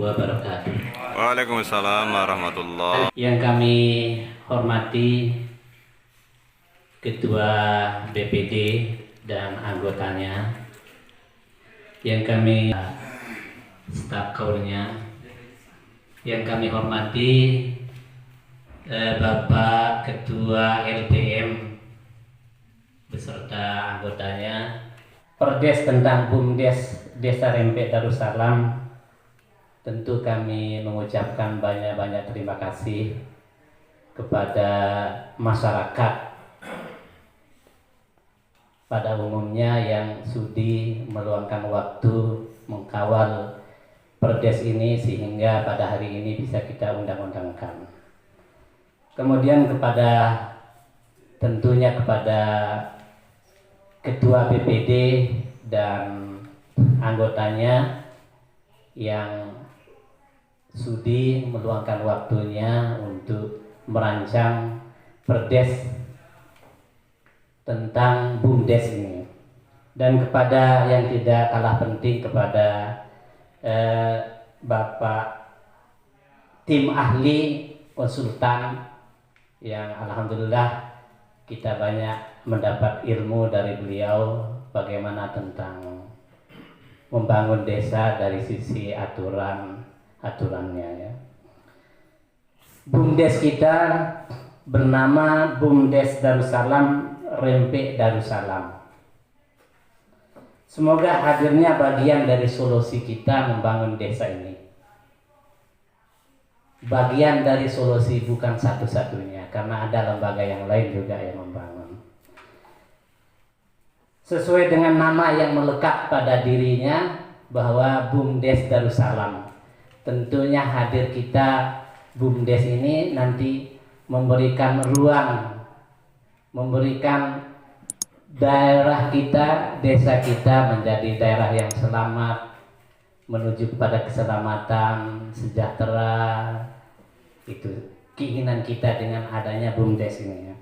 wabarakatuh. Waalaikumsalam warahmatullahi. Yang kami hormati Ketua BPD dan anggotanya, yang kami staf kaulnya, yang kami hormati Bapak Ketua LPM beserta anggotanya, Perdes tentang BUMDes Desa Rempet Darussalam. Tentu kami mengucapkan banyak-banyak terima kasih kepada masyarakat pada umumnya yang sudi meluangkan waktu mengkawal Perdes ini sehingga pada hari ini bisa kita undang-undangkan. Kemudian tentunya kepada Ketua BPD dan anggotanya yang sudi meluangkan waktunya untuk merancang Perdes tentang BUMDes ini, dan kepada yang tidak kalah penting kepada Bapak tim ahli konsultan yang alhamdulillah kita banyak mendapat ilmu dari beliau bagaimana tentang membangun desa dari sisi aturannya ya. BUMDes kita bernama BUMDes Darussalam Rempet Darussalam. Semoga hadirnya bagian dari solusi kita membangun desa ini. Bagian dari solusi, bukan satu-satunya, karena ada lembaga yang lain juga yang membangun. Sesuai dengan nama yang melekat pada dirinya bahwa BUMDes Darussalam. Tentunya hadir kita BUMDes ini nanti memberikan ruang, memberikan daerah kita, desa kita menjadi daerah yang selamat, menuju kepada keselamatan, sejahtera. Itu keinginan kita dengan adanya BUMDes ini ya.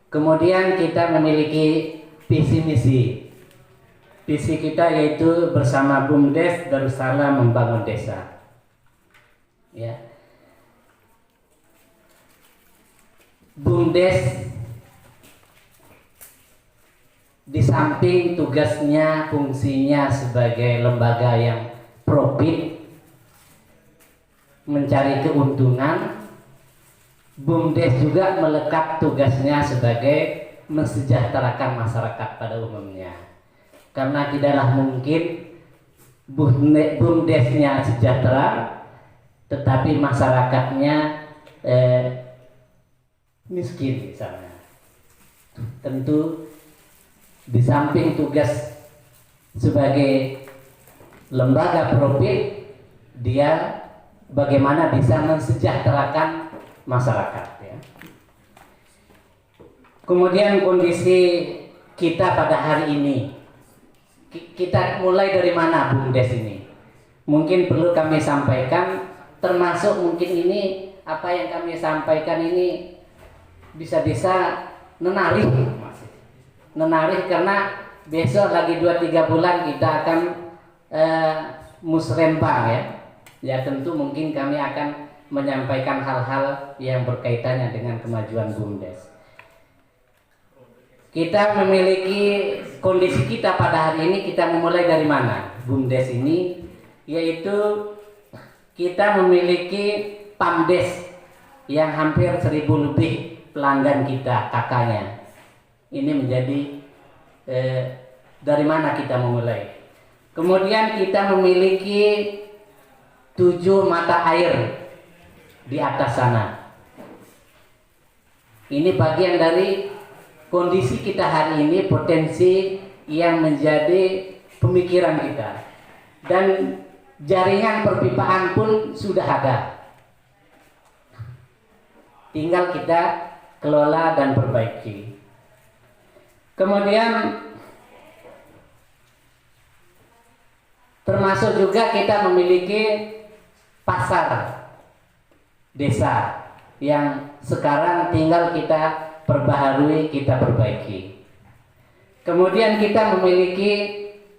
Kemudian kita memiliki visi misi. Visi kita yaitu bersama BUMDes Darussalam membangun desa. Ya. BUMDes di samping tugasnya, fungsinya sebagai lembaga yang profit, mencari keuntungan, BUMDes juga melekat tugasnya sebagai mensejahterakan masyarakat pada umumnya. Karena tidaklah mungkin BUMDesnya sejahtera tetapi masyarakatnya miskin misalnya. Tentu di samping tugas sebagai lembaga profit, dia bagaimana bisa mensejahterakan masyarakat ya. Kemudian kondisi kita pada hari ini, kita mulai dari mana BUMDes ini? Mungkin perlu kami sampaikan, termasuk mungkin ini apa yang kami sampaikan ini bisa-bisa menarik karena besok lagi 2-3 bulan kita akan musrembang ya. Ya tentu mungkin kami akan menyampaikan hal-hal yang berkaitannya dengan kemajuan BUMDes. Kita memiliki kondisi kita pada hari ini, kita memulai dari mana BUMDes ini, yaitu kita memiliki PAMDes yang hampir 1000 lebih pelanggan kita, kakaknya. Ini menjadi dari mana kita memulai. Kemudian kita memiliki 7 mata air di atas sana. Ini bagian dari kondisi kita hari ini, potensi yang menjadi pemikiran kita. Dan jaringan perpipaan pun sudah ada. Tinggal kita kelola dan perbaiki. Kemudian termasuk juga kita memiliki pasar desa yang sekarang tinggal kita perbaharui, kita perbaiki. Kemudian kita memiliki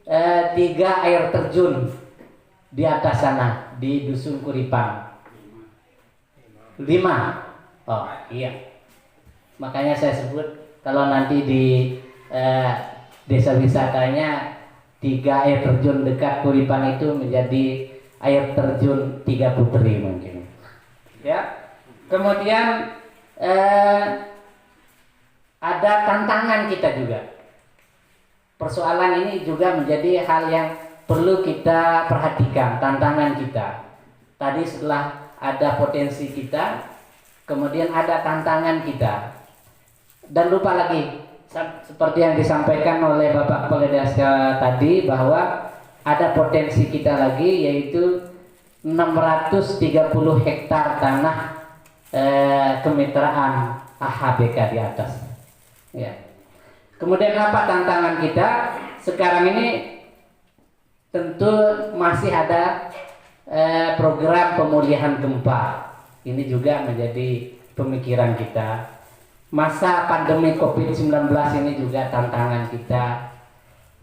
3 air terjun di atas sana di Dusun Kuripang. 5. Oh iya, makanya saya sebut kalau nanti di desa wisatanya 3 air terjun dekat Kuripang itu menjadi air terjun 3 Putri mungkin ya. Kemudian ada tantangan kita juga. Persoalan ini juga menjadi hal yang perlu kita perhatikan, tantangan kita. Tadi setelah ada potensi kita, kemudian ada tantangan kita. Dan lupa lagi, seperti yang disampaikan oleh Bapak Kepala Desa tadi, bahwa ada potensi kita lagi, yaitu 630 hektar tanah kemitraan AHBK di atas ya. Kemudian apa tantangan kita sekarang ini? Tentu masih ada program pemulihan gempa. Ini juga menjadi pemikiran kita. Masa pandemi COVID-19 ini juga tantangan kita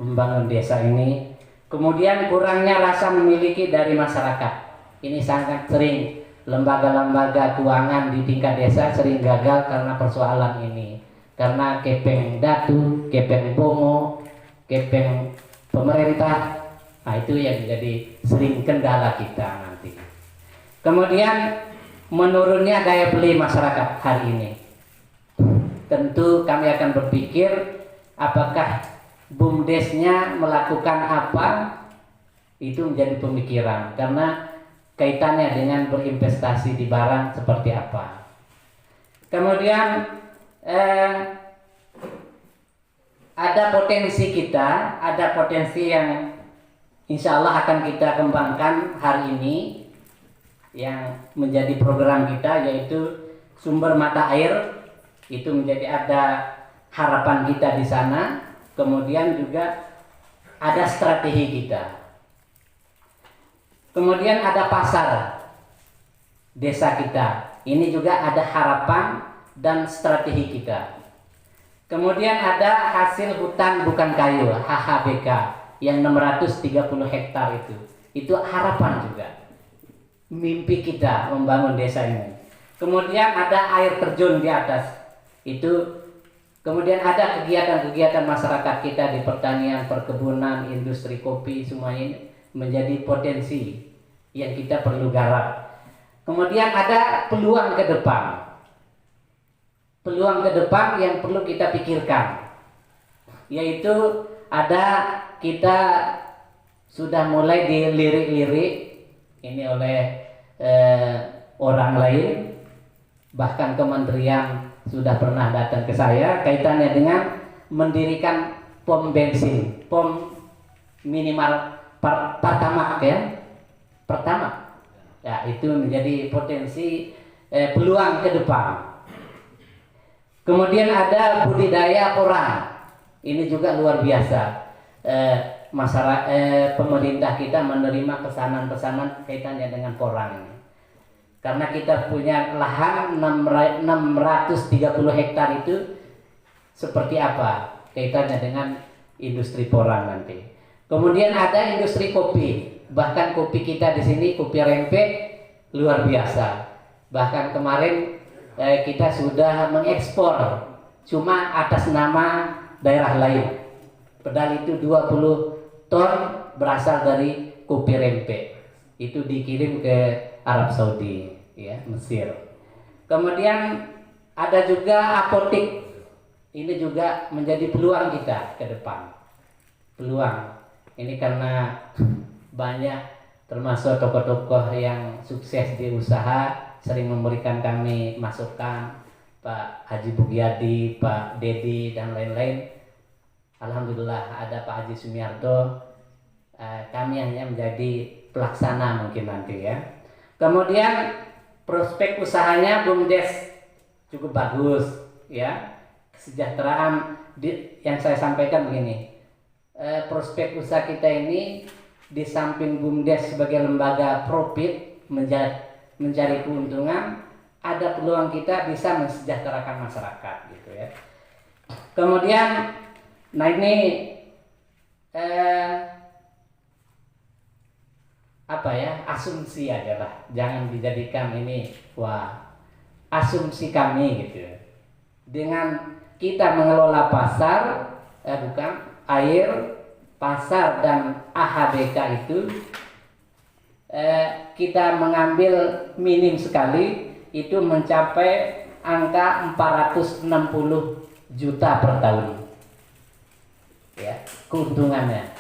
membangun desa ini. Kemudian kurangnya rasa memiliki dari masyarakat. Ini sangat sering lembaga-lembaga keuangan di tingkat desa sering gagal karena persoalan ini. Karena kepeng datu, kepeng bongo, kepeng pemerintah. Nah itu yang menjadi sering kendala kita nanti. Kemudian menurunnya daya beli masyarakat hari ini. Tentu kami akan berpikir apakah BUMDesnya melakukan apa, itu menjadi pemikiran karena kaitannya dengan berinvestasi di barang seperti apa. Kemudian ada potensi kita, ada potensi yang insya Allah akan kita kembangkan hari ini yang menjadi program kita, yaitu sumber mata air. Itu menjadi ada harapan kita di sana. Kemudian juga ada strategi kita. Kemudian ada pasar desa kita. Ini juga ada harapan dan strategi kita. Kemudian ada hasil hutan bukan kayu HHBK yang 630 hektar itu. Itu harapan juga. Mimpi kita membangun desa ini. Kemudian ada air terjun di atas. Itu kemudian ada kegiatan-kegiatan masyarakat kita di pertanian, perkebunan, industri kopi, semuanya ini menjadi potensi yang kita perlu garap. Kemudian ada peluang ke depan. Peluang ke depan yang perlu kita pikirkan. Yaitu ada kita sudah mulai dilirik-lirik ini oleh orang lain, bahkan kementerian sudah pernah datang ke saya kaitannya dengan mendirikan pom bensin, pom minimal pertamax ya, pertama. Ya itu menjadi potensi peluang ke depan. Kemudian ada budidaya porang, ini juga luar biasa. Masyarakat pemerintah kita menerima pesanan-pesanan kaitannya dengan porang. Karena kita punya lahan 630 hektar itu seperti apa kaitannya dengan industri porang nanti. Kemudian ada industri kopi. Bahkan kopi kita di sini kopi rempeh luar biasa. Bahkan kemarin kita sudah mengekspor cuma atas nama daerah lain. Padahal itu 20 ton berasal dari kopi rempeh. Itu dikirim ke Arab Saudi, ya, Mesir. Kemudian ada juga apotik. Ini juga menjadi peluang kita ke depan. Peluang. Ini karena banyak termasuk tokoh-tokoh yang sukses di usaha sering memberikan kami masukan, Pak Haji Bugiyadi, Pak Dedi dan lain-lain. Alhamdulillah ada Pak Haji Sumiarto. Kami hanya menjadi pelaksana mungkin nanti ya. Kemudian prospek usahanya BUMDes cukup bagus ya. Kesejahteraan yang saya sampaikan begini. Prospek usaha kita ini di samping BUMDes sebagai lembaga profit mencari keuntungan, ada peluang kita bisa mensejahterakan masyarakat gitu ya. Kemudian nah ini apa ya, asumsi aja lah, jangan dijadikan ini wah asumsi kami gitu. Dengan kita mengelola pasar, bukan air, pasar dan AHBK itu, kita mengambil minim sekali itu mencapai angka 460 juta per tahun, ya keuntungannya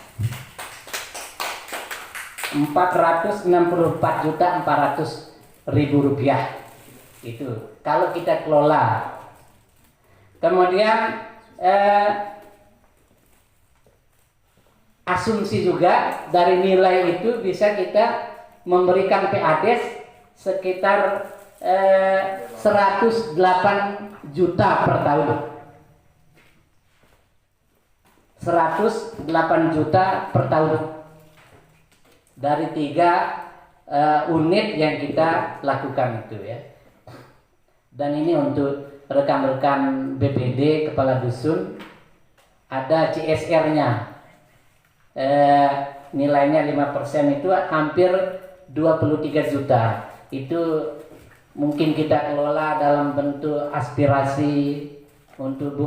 464.400.000 rupiah itu kalau kita kelola. Kemudian asumsi juga dari nilai itu bisa kita memberikan PADES sekitar 108 juta per tahun. 108 juta per tahun dari 3 unit yang kita lakukan itu ya. Dan ini untuk rekan-rekan BPD kepala dusun, ada CSR-nya, nilainya 5% itu hampir 23 juta. Itu mungkin kita kelola dalam bentuk aspirasi untuk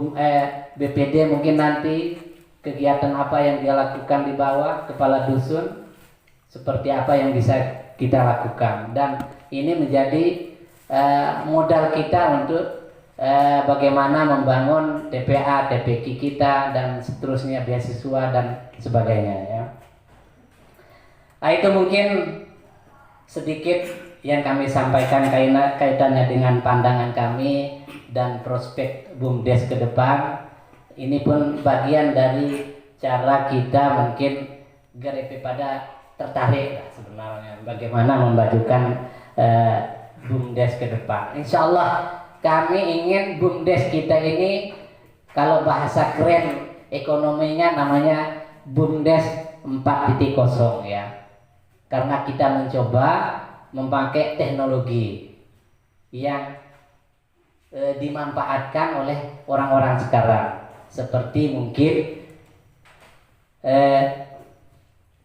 BPD, mungkin nanti kegiatan apa yang dia lakukan di bawah kepala dusun, seperti apa yang bisa kita lakukan. Dan ini menjadi modal kita untuk bagaimana membangun TPA, TPQ kita dan seterusnya, beasiswa dan sebagainya ya. Itu mungkin sedikit yang kami sampaikan kaitannya dengan pandangan kami dan prospek BUMDes ke depan. Ini pun bagian dari cara kita mungkin GRP pada tertarik lah sebenarnya bagaimana memajukan BUMDes ke depan. Insya Allah kami ingin BUMDes kita ini, kalau bahasa keren ekonominya namanya BUMDes 4.0 ya. Karena kita mencoba memakai teknologi yang dimanfaatkan oleh orang-orang sekarang, seperti mungkin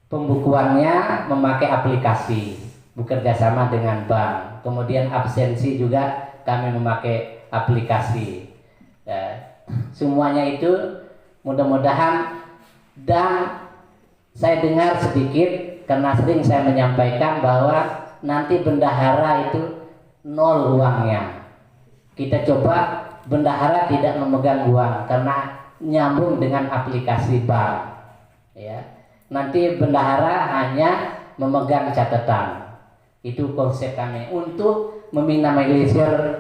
pembukuannya memakai aplikasi, bekerja sama dengan bank. Kemudian absensi juga kami memakai aplikasi. Semuanya itu mudah-mudahan. Dan saya dengar sedikit, karena sering saya menyampaikan bahwa nanti bendahara itu 0 uangnya. Kita coba bendahara tidak memegang uang karena nyambung dengan aplikasi bank ya. Nanti bendahara hanya memegang catatan. Itu konsep kami untuk meminimalisir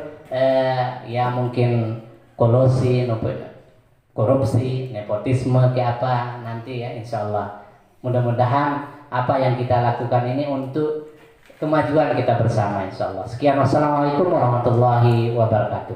ya mungkin kolusi, korupsi, nepotisme kayak apa nanti ya, insya Allah. Mudah-mudahan apa yang kita lakukan ini untuk kemajuan kita bersama, insya Allah. Sekian, wassalamualaikum warahmatullahi wabarakatuh.